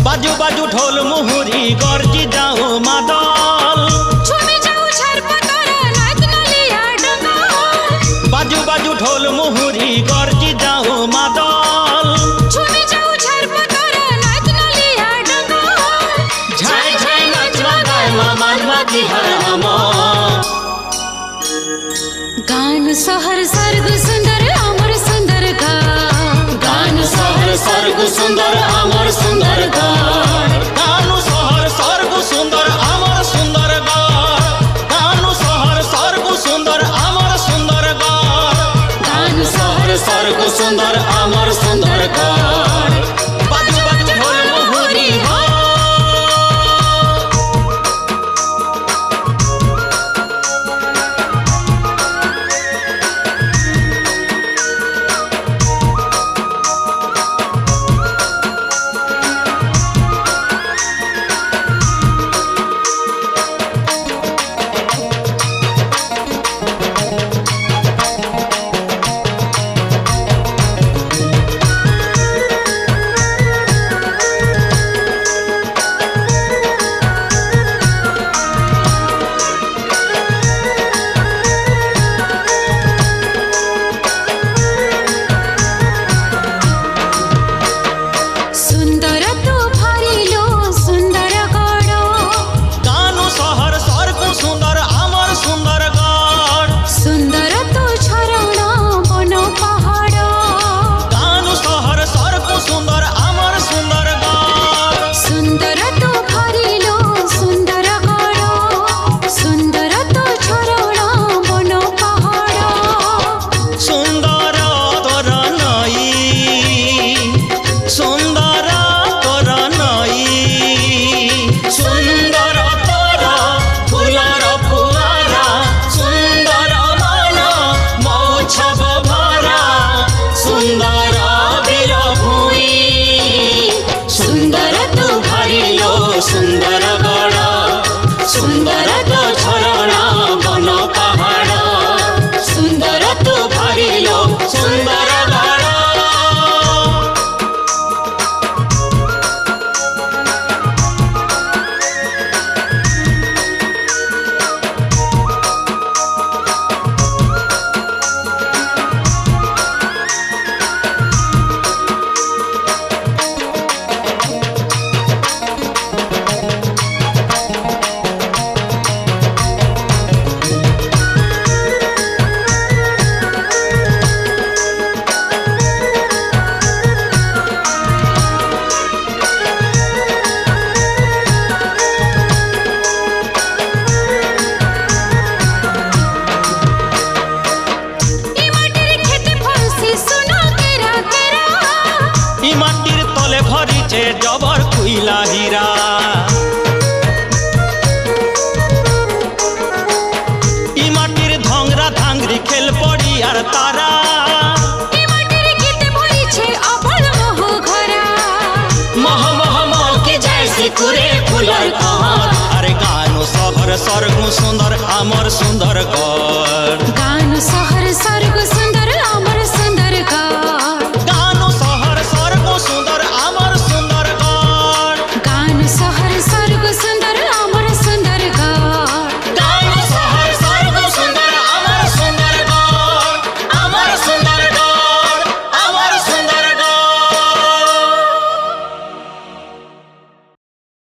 बाजू बाजू ढोल मुहुरी गरजी जाओ मादल झूमी जाओ छरपतरा नाच नलिया डंगल बाजू बाजू ढोल मुहुरी गरजी जाओ मादल झूमी जाओ छरपतरा नाच नलिया डंगल झाय झाय नाच गाय मन मती हर हम गान सहर सर्ग सुंदर अमर सुंदर गान सहर सर्ग सुंदर अमर सुंदर गानु सहर सर्ग सुंदर अमर सुंदर गानु सहर सर्ग सुंदर अमर सुंदर गानु सहर सर्ग सुंदर अमर सुंदर बाजू बाजू ढोल मुहुरी सुंदर तू भरिलो सुंदर गड़ गानु सहर सर्ग सुंदर अमर सुंदर सुंदर तू झरणा बन पहाड़ गानु सहर सर्ग सुंदर अमर सुंदर सुंदर तू भरिलो सुंदर गड़ सुंदर तू झरणा बन पहाड़ सुंदर तोर नई सुंदर तोर नई सुंदर तोर फुलर फुआरा सुंदर मन मौछब भरा सुंदर बीर भूई सुंदर तू भरिलो सुंदर गड़ सुंदर तो झरणा बन पहाड़ सुंदर तू भरिलो सुंदर गड़ माटिर तले भरिছে जबर कुइला हीरा इ माटिर धंगरा धांगरी खेल पड़ी আর तारा इ माटिर गीत भरिছে अबल मोह घरा मह मह मह के जैसे कुरे फुलर कहर अरे गानु सहर सर्ग सुंदर अमर सुंदर गान सहर सर्ग